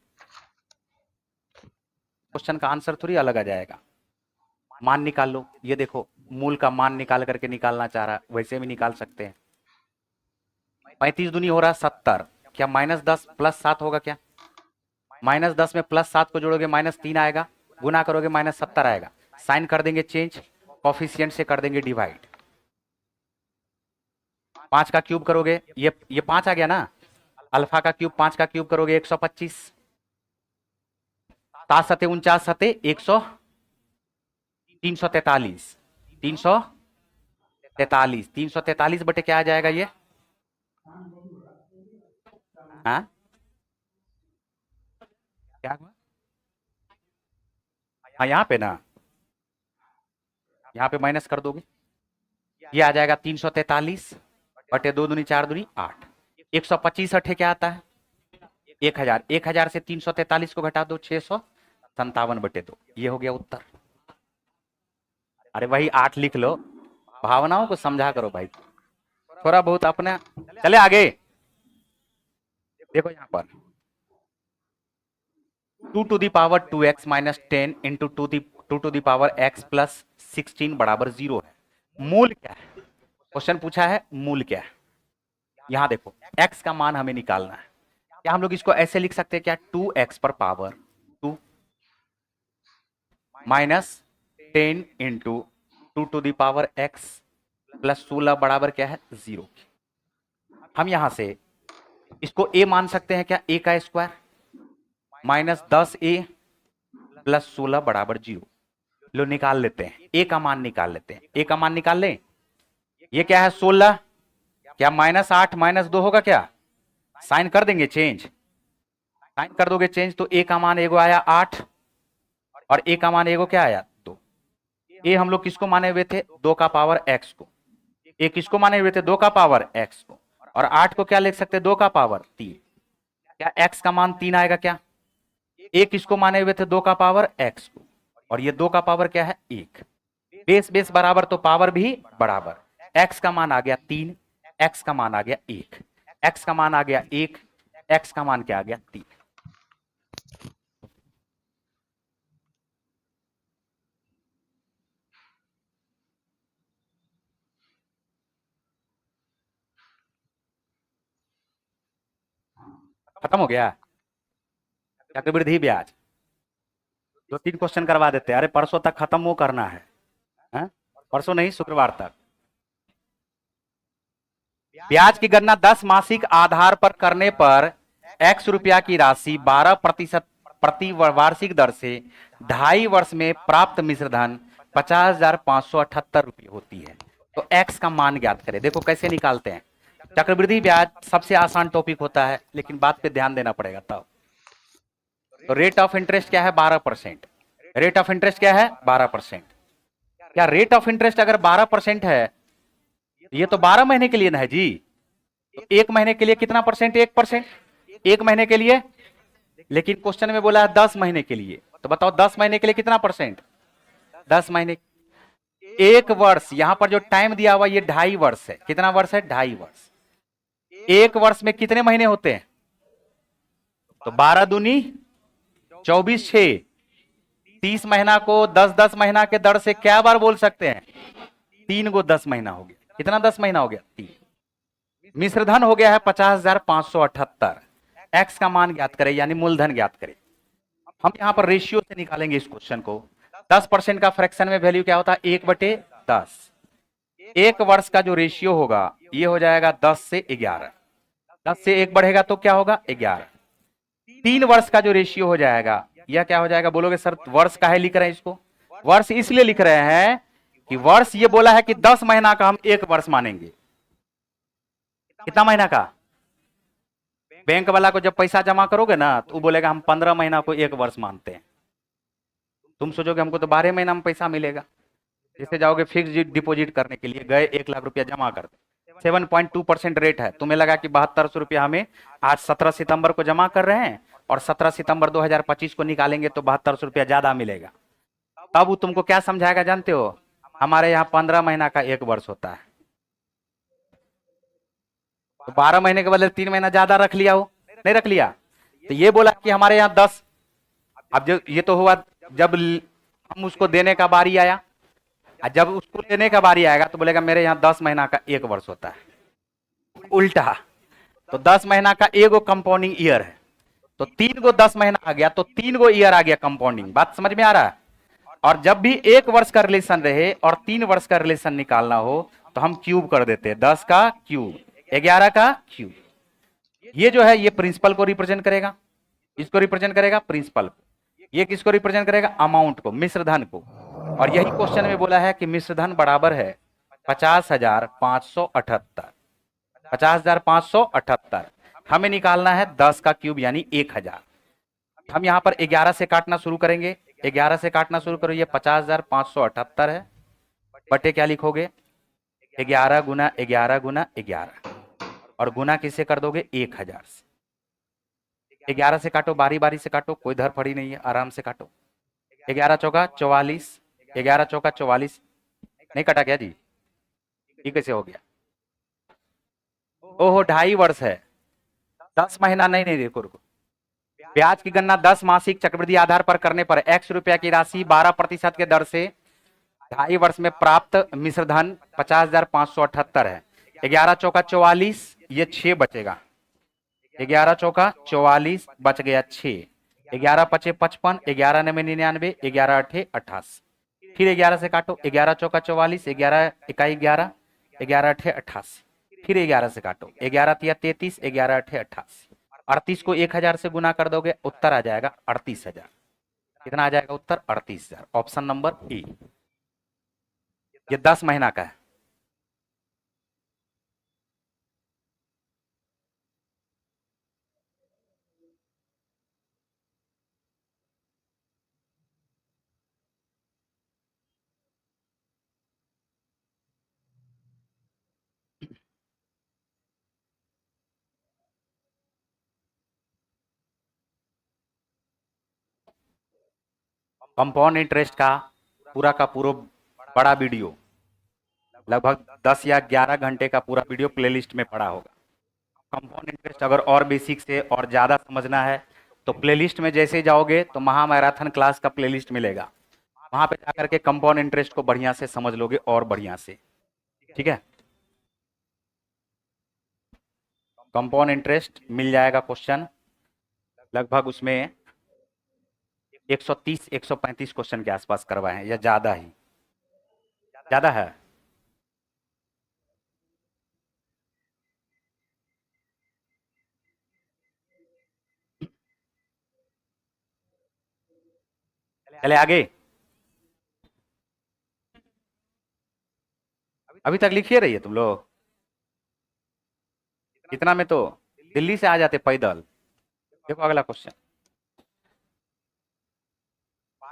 क्वेश्चन का आंसर थोड़ी अलग आ जाएगा, मान निकाल लो, ये देखो मूल का मान निकाल करके निकालना चाह रहा, वैसे भी निकाल सकते हैं। 35 दूनी हो रहा 70, क्या -10 + 7 होगा क्या, -10 में +7 को जोड़ोगे -3 आएगा, गुना करोगे -70 आएगा, साइन कर देंगे चेंज, कोफिशिएंट से कर देंगे डिवाइड, 5 का क्यूब करोगे, ये 5 आ गया ना, अल्फा का क्यूब 5 का क्यूब करोगे 125, 7 सते 49 सते 100, 343, 343, 343 बटे क्या आ जाएगा ये, हाँ क्या हुआ, हाँ यहाँ पे ना, यहाँ पे माइनस कर दोगे, ये आ जाएगा 343 बटे 2 दूनी 4 दूनी 8, 125 अठे क्या आता है 1000, 1000 से 343 को घटा दो 657/2, ये हो गया उत्तर। अरे भाई 8 लिख लो, भावनाओं को समझा करो भाई, थोड़ा बहुत अपने, चले आगे देखो यहाँ पर 2 to the power 2x minus 10 into 2 to the power x plus 16 बराबर 0 है, मूल क्या है, क्वेश्चन पूछा है मूल क्या है, यहां देखो x का मान हमें निकालना है, क्या हम लोग इसको ऐसे लिख सकते हैं क्या 2x पर power 2 minus 10 into 2 to the power x plus 16 बराबर क्या है 0, हम यहां से इसको a मान सकते हैं क्या a का स्क्वायर -10a प्लस 16 बराबर 0, लो निकाल लेते हैं, a का मान निकाल लेते हैं, a का मान निकाल लें, ये क्या है 16, क्या -8 -2 होगा क्या, साइन कर देंगे चेंज, साइन कर दोगे चेंज तो a का मान एगो आया 8 और a का मान एगो क्या आया 2, a हम लोग किसको माने हुए थे 2 का पावर x को, a किसको माने हुए थे 2 का पावर x को, और 8 को क्या लिख सकते 2 का पावर 3, क्या x का मान 3 आएगा क्या, a किसको माने हुए थे 2 का पावर x को, और ये 2 का पावर क्या है 1, बेस बेस बराबर तो पावर भी बराबर, x का मान आ गया 3, x का मान आ गया 1, x का मान आ गया 1, x का मान क्या आ गया 3। खत्म हो गया, चक्रवृद्धि ब्याज 2-3 क्वेश्चन करवा देते हैं, अरे परसों तक खत्म वो करना है, हा? परसों नहीं शुक्रवार तक, ब्याज की गणना 10 मासिक आधार पर करने पर x रुपया की राशि 12% प्रति वार्षिक दर से 2.5 वर्ष में प्राप्त मिश्र धन 50,578 रुपये होती है, तो x का मान ज्ञात करें, देखो कैसे निकालते हैं, चक्रवृद्धि ब्याज सबसे आसान टॉपिक होता है, लेकिन बात पे ध्यान देना पड़ेगा तब, तो रेट ऑफ इंटरेस्ट क्या है 12%, रेट ऑफ इंटरेस्ट क्या है 12%, क्या रेट ऑफ इंटरेस्ट अगर 12% है, ये तो 12 महीने के लिए ना है जी, तो 1 महीने के लिए कितना परसेंट 1%, 1 महीने के लिए, लेकिन क्वेश्चन में बोला है 10 महीने के लिए, तो बताओ 10 महीने के लिए कितना परसेंट, 10 महीने, 1 वर्ष, यहां पर जो टाइम दिया हुआ ये 2.5 वर्ष है, कितना वर्ष है 2.5 वर्ष, 1 वर्ष में कितने महीने होते हैं, तो 12 दूनी 24 6, 30 महीना को 10-10 महीना के दर से क्या बार बोल सकते हैं, 3 को 10 महीना हो गया, कितना 10 महीना हो गया 3, मिश्रधन हो गया है 50,578, एक्स का मान ज्ञात करें यानी मूलधन ज्ञात करें, हम यहां पर रेशियो से निकालेंगे इस क्वेश्चन को, 10% का फ्रैक्शन में वैल्यू क्या होता है? 1/10। एक वर्ष का जो रेशियो होगा ये हो जाएगा 10 से 11। 10 से 1 बढ़ेगा तो क्या होगा? 11। 3 वर्ष का जो रेशियो हो जाएगा यह क्या हो जाएगा? बोलोगे सर वर्ष काहे लिख रहे हैं इसको? वर्ष इसलिए लिख रहे हैं कि वर्ष ये बोला है कि 10 महीना का हम एक वर्ष मानेंगे। कितना महीना का? बैंक वाला को जब पैसा जमा करोगे ना तो वो बोलेगा हम 15 महीना को एक वर्ष मानते हैं। तुम सोचोगे हमको तो 12 महीना में पैसा मिलेगा। जैसे जाओगे फिक्स डिपॉजिट करने के लिए, गए 1 लाख रुपया जमा कर दे, 7.2% रेट है, तुम्हें लगा कि 7200 रुपया हमें आज 17 सितंबर को जमा कर रहे हैं और 17 सितंबर 2025 को निकालेंगे तो 7200 रुपया ज्यादा मिलेगा। तब वो तुमको क्या समझाएगा जानते हो? हमारे यहाँ 15 महीना का एक वर्ष होता है, तो 12 महीने के बदले 3 महीना ज्यादा रख लिया हो, नहीं रख लिया? तो ये बोला कि हमारे यहाँ 10। अब जो ये तो हुआ जब हम उसको देने का बारी आया, जब उसको लेने का बारी आएगा तो बोलेगा मेरे यहाँ 10 महीना का एक वर्ष होता है। उल्टा, तो 10 महीना का एगो कंपाउंडिंग ईयर है, तो 3 गो 10 महीना आ गया तो 3 गो ईयर आ गया कंपाउंडिंग। बात समझ में आ रहा है? और जब भी 1 वर्ष का रिलेशन रहे और 3 वर्ष का रिलेशन निकालना हो तो हम क्यूब कर देते हैं, 10 का क्यूब, 11 का क्यूब। ये जो है ये प्रिंसिपल को रिप्रेजेंट करेगा, इसको रिप्रेजेंट करेगा प्रिंसिपल को, ये किसको रिप्रेजेंट करेगा? अमाउंट को, मिश्रधन को। और यही क्वेश्चन में बोला है कि मिश्रधन बराबर है 50,578। 50,578 हमें निकालना है 10 का क्यूब यानी 1000। हम यहां पर 11 से काटना शुरू करेंगे, 11 से काटना शुरू करो, ये 50,578 है, बटे क्या लिखोगे? 11 गुना 11 गुना 11, और गुना किससे कर दोगे? 1000 से। 11 से काटो, बारी बारी से काटो, कोई धरफड़ी नहीं है, आराम से काटो। 11 चौका 44, 11 चौका 44। नहीं कटा क्या जी? ये कैसे हो गया? ओहो 2.5 वर्ष है, 10 महीना नहीं, नहीं देखो रुको। ब्याज की गणना 10 मासिक चक्रवृद्धि आधार पर करने पर x रुपया की राशि 12% के दर से 2.5 वर्ष में प्राप्त मिश्रधन 50,578 है। 11 चौका 44, ये 6 बचेगा। 11 चौका 44 बच गया 6, 11 पचे 55, 11 नवे 99, 11 अठे 88। फिर 11 से काटो, 11 चौका 44, 11 इकाई 11, 11 अठे 88। फिर 11 से काटो, 11 तिया 33, 11 अठे 88। 38 को 1000 से गुना कर दोगे, उत्तर आ जाएगा 38,000। कितना आ जाएगा उत्तर? 38,000। ऑप्शन नंबर ए, ये 10 महीना का है। कंपाउंड इंटरेस्ट का पूरा बड़ा वीडियो, लगभग 10 या 11 घंटे का पूरा वीडियो प्लेलिस्ट में पड़ा होगा। कंपाउंड इंटरेस्ट अगर और बेसिक से और ज़्यादा समझना है तो प्लेलिस्ट में जैसे जाओगे तो महा मैराथन क्लास का प्लेलिस्ट मिलेगा, वहां पे जाकर के कंपाउंड इंटरेस्ट को बढ़िया से समझ लोगे और बढ़िया से। ठीक है, कंपाउंड इंटरेस्ट मिल जाएगा क्वेश्चन, लगभग उसमें 130 135 क्वेश्चन के आसपास करवाए हैं, या ज्यादा ही ज्यादा है। चले आगे, अभी तक लिखिए रहिए तुम लोग। इतना में तो दिल्ली से आ जाते पैदल। देखो अगला क्वेश्चन,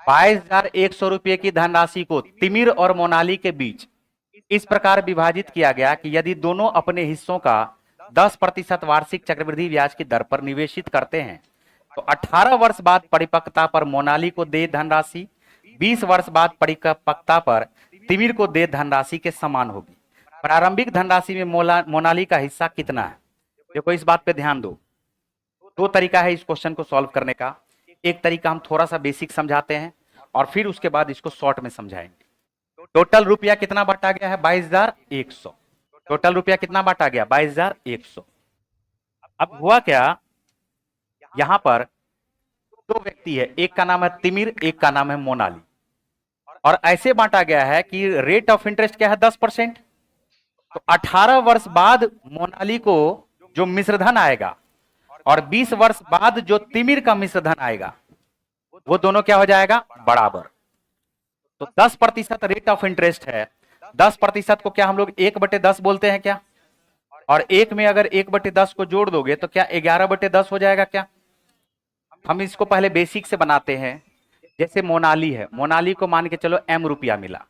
22,100 रुपये की धनराशि को तिमिर और मोनाली के बीच इस प्रकार विभाजित किया गया कि यदि दोनों अपने हिस्सों का 10% वार्षिक चक्रवृद्धि ब्याज की दर पर निवेशित करते हैं तो 18 वर्ष बाद परिपक्वता पर मोनाली को दे धनराशि 20 वर्ष बाद परिपक्वता पर तिमिर को दे धनराशि के समान होगी। प्रारंभिक धनराशि में मोनाली का हिस्सा कितना है? देखो इस बात पे ध्यान दो, दो तरीका है इस क्वेश्चन को सॉल्व करने का। एक तरीका हम थोड़ा सा बेसिक समझाते हैं और फिर उसके बाद इसको शॉर्ट में समझाएंगे। टोटल रुपया कितना बांटा गया है? 22,100। टोटल रुपया कितना बांटा गया? 22,100। अब हुआ क्या, यहां पर दो व्यक्ति है, एक का नाम है तिमिर, एक का नाम है मोनाली। और ऐसे बांटा गया है कि रेट ऑफ इंटरेस्ट क्या है 10%। तो 18 वर्ष बाद मोनाली को जो मिश्रधन आएगा और 20 वर्ष बाद जो तिमिर का मिश्रधन आएगा वो दोनों क्या हो जाएगा, बराबर। तो 10% रेट ऑफ इंटरेस्ट है, 10% को क्या हम लोग 1/10 बोलते हैं क्या, और एक में अगर 1/10 को जोड़ दोगे तो क्या 11/10 हो जाएगा क्या। हम इसको पहले बेसिक से बनाते हैं। जैसे मोनाली है, मोनाली को मान के चलो m रुपया मिला,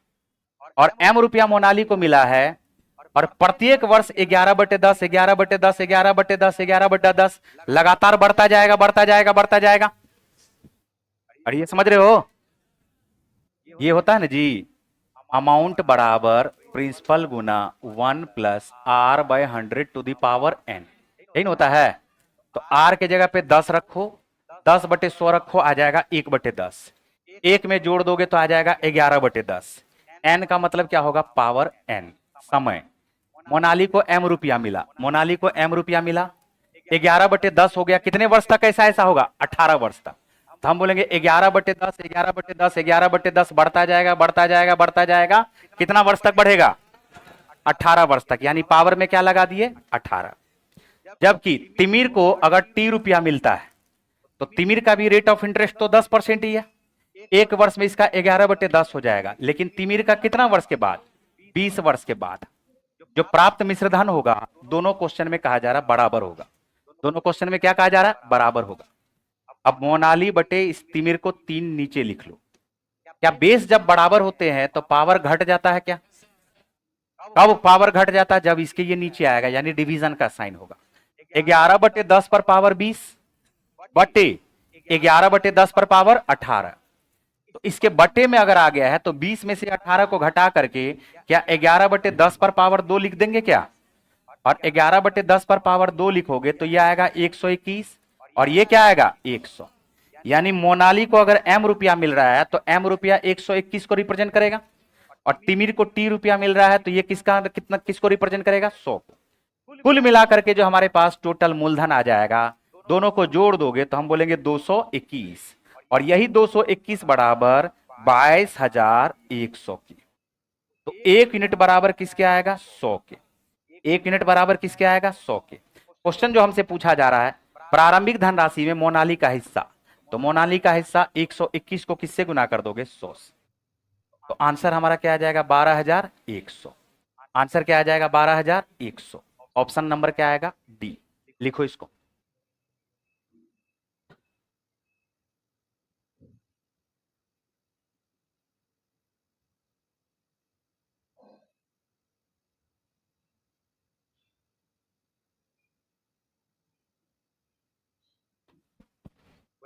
और m रुपया मोनाली को मिला है, और प्रत्येक वर्ष 11/10 11/10 11/10 11/10 लगातार बढ़ता जाएगा बढ़ता जाएगा बढ़ता जाएगा। अरे ये समझ रहे हो, ये होता है ना जी, अमाउंट बराबर प्रिंसिपल गुना 1 + r/100 n, यही होता है। तो r के जगह पे 10 रखो, 10/100 रखो, आ जाएगा 1/10, एक में जोड़ दोगे तो आ जाएगा 11/10। n का मतलब क्या होगा, पावर n, समय। मोनाली को m रुपया मिला, मोनाली को m रुपया मिला, 11/10 हो गया, कितने वर्ष तक ऐसा ऐसा होगा, 18 वर्ष तक। तो हम बोलेंगे 11/10 11/10 11/10 बढ़ता जाएगा बढ़ता जाएगा बढ़ता जाएगा, कितना वर्ष तक बढ़ेगा, 18 वर्ष तक, यानी पावर में क्या लगा दिए, 18। जबकि तिमिर को अगर t रुपया मिलता है तो तिमिर का भी रेट ऑफ इंटरेस्ट तो 10% ही है, एक वर्ष में इसका 11/10 हो जाएगा, लेकिन तिमिर का कितना वर्ष के बाद, 20 वर्ष के बाद जो प्राप्त मिश्रधन होगा, दोनों क्वेश्चन में कहा जा रहा बराबर होगा, दोनों क्वेश्चन में क्या कहा जा रहा है, बराबर होगा। अब मोनाली बटे इस तिमिर को 3 नीचे लिख लो। क्या बेस जब बराबर होते हैं तो पावर घट जाता है क्या, कब पावर घट जाता है, जब इसके ये नीचे आएगा, यानी डिवीजन का साइन होगा। 11/10 पर पावर 20 बटे 11/10 पर पावर 18, तो इसके बटे में अगर आ गया है तो 20 में से 18 को घटा करके क्या 11/10 पर पावर 2 लिख देंगे क्या, और 11/10 पर पावर 2 लिखोगे तो ये आएगा 121, और ये क्या आएगा 100। यानी मोनाली को अगर m रुपया मिल रहा है तो m रुपया 121 को रिप्रेजेंट करेगा, और तिमिर को t रुपया मिल रहा है तो ये किसका कितना किसको रिप्रेजेंट करेगा, 100 को। कुल मिलाकर के जो हमारे पास टोटल मूलधन आ जाएगा, दोनों को जोड़ दोगे तो हम बोलेंगे 221, और यही 221 बराबर 22,100 की। तो 1 यूनिट बराबर किसके आएगा, 100 के। 1 यूनिट बराबर किसके आएगा, 100 के। क्वेश्चन जो हमसे पूछा जा रहा है, प्रारंभिक धनराशि में मोनाली का हिस्सा, तो मोनाली का हिस्सा 121 को किससे गुना कर दोगे, 100 से। तो आंसर हमारा क्या आ जाएगा, 12,100। आंसर क्या आ जाएगा, 12,100। ऑप्शन नंबर क्या आएगा, डी। लिखो इसको।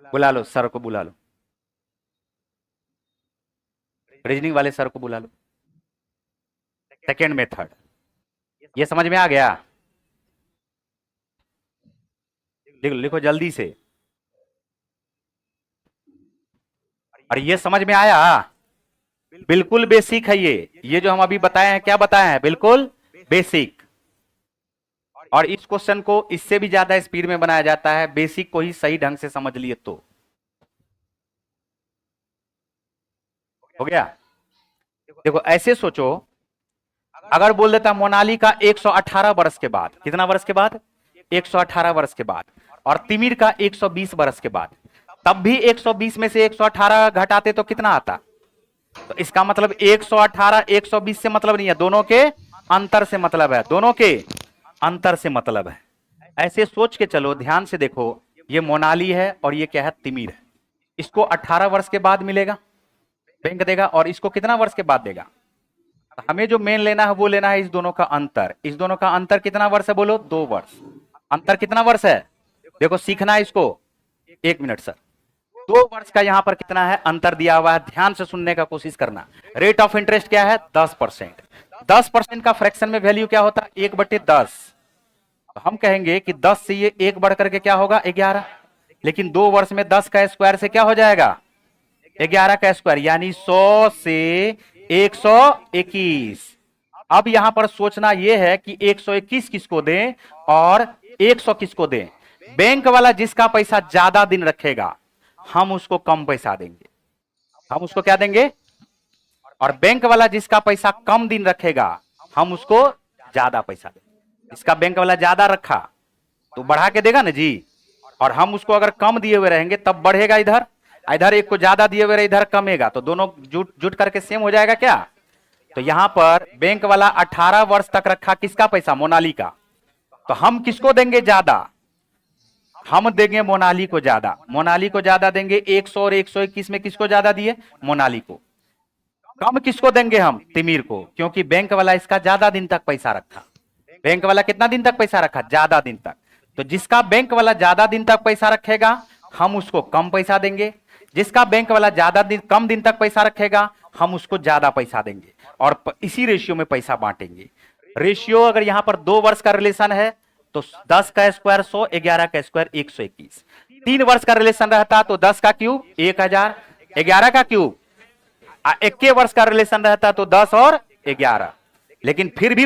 बुला लो सर को, बुला लो, रीजनिंग वाले सर को बुला लो। सेकेंड मेथड, ये समझ में आ गया, लिखो लिखो जल्दी से। और ये समझ में आया, बिल्कुल बेसिक है ये जो हम अभी बताए हैं, क्या बताए हैं, बिल्कुल बेसिक। और इस क्वेश्चन को इससे भी ज्यादा स्पीड में बनाया जाता है, बेसिक को ही सही ढंग से समझ लिए तो। हो गया। देखो ऐसे सोचो, अगर बोल देता मोनाली का 118 वर्ष के बाद, कितना वर्ष के बाद, 118 वर्ष के बाद, और तिमिर का 120 वर्ष के बाद, तब भी 120 में से 118 घटाते तो कितना आता। तो इसका मतलब 118 120 से मतलब नहीं है, दोनों के अंतर से मतलब है, दोनों के अंतर से मतलब है। ऐसे सोच के चलो, ध्यान से देखो, ये मोनाली है और ये क्या है, तिमिर है। इसको 18 वर्ष के बाद मिलेगा, बैंक देगा, और इसको कितना वर्ष के बाद देगा। तो हमें जो मेन लेना है वो लेना है इस दोनों का अंतर। इस दोनों का अंतर कितना वर्ष है, बोलो, 2 वर्ष। अंतर कितना वर्ष है, देखो सीखना है इसको। 1 मिनट सर, 2 वर्ष का यहां पर कितना है, अंतर दिया हुआ है, ध्यान से सुनने का कोशिश करना। रेट ऑफ इंटरेस्ट क्या है, 10%। 10% का फ्रैक्शन में वैल्यू क्या होता है, 1/10। तो हम कहेंगे कि 10 से ये 1 बढ़ करके क्या होगा, 11। लेकिन 2 वर्ष में 10 का स्क्वायर से क्या हो जाएगा, 11 का स्क्वायर, यानी 100 से 121। अब यहां पर सोचना यह है कि 121 किसको दें और 100 किसको दें। बैंक वाला जिसका पैसा ज्यादा दिन रखेगा हम उसको कम पैसा देंगे, हम उसको क्या देंगे, और बैंक वाला जिसका पैसा कम दिन रखेगा हम उसको ज्यादा पैसा देंगे। इसका बैंक वाला ज्यादा रखा तो बढ़ा के देगा ना जी, और हम उसको अगर कम दिए हुए रहेंगे तब बढ़ेगा इधर, इधर एक को ज्यादा दिए हुए इधर कमेगा, तो दोनों जुट जुट करके सेम हो जाएगा क्या। तो यहां पर बैंक वाला 18 वर्ष तक रखा किसका पैसा, मोनाली का, तो हम किसको देंगे ज्यादा, हम देंगे मोनाली को ज्यादा, मोनाली को ज्यादा देंगे 100 और 121 में किसको ज्यादा दिए, मोनाली को। कम किसको देंगे हम, तिमिर को, क्योंकि बैंक वाला इसका ज्यादा दिन तक पैसा रखा। बैंक वाला कितना दिन तक पैसा रखा, ज्यादा दिन तक, तो जिसका बैंक वाला ज्यादा दिन तक पैसा रखेगा हम उसको कम पैसा देंगे, जिसका बैंक वाला ज्यादा दिन कम दिन तक पैसा रखेगा हम उसको ज्यादा पैसा देंगे, और इसी रेशियो में पैसा बांटेंगे। रेशियो अगर यहां पर 2 वर्ष का रिलेशन है तो 10 का स्क्वायर 100, 11 का स्क्वायर 121। 3 वर्ष का रिलेशन रहता तो 10 का क्यूब 1000, 11 का क्यूब, 21 वर्ष का रिलेशन रहता तो 10 और 11, लेकिन फिर भी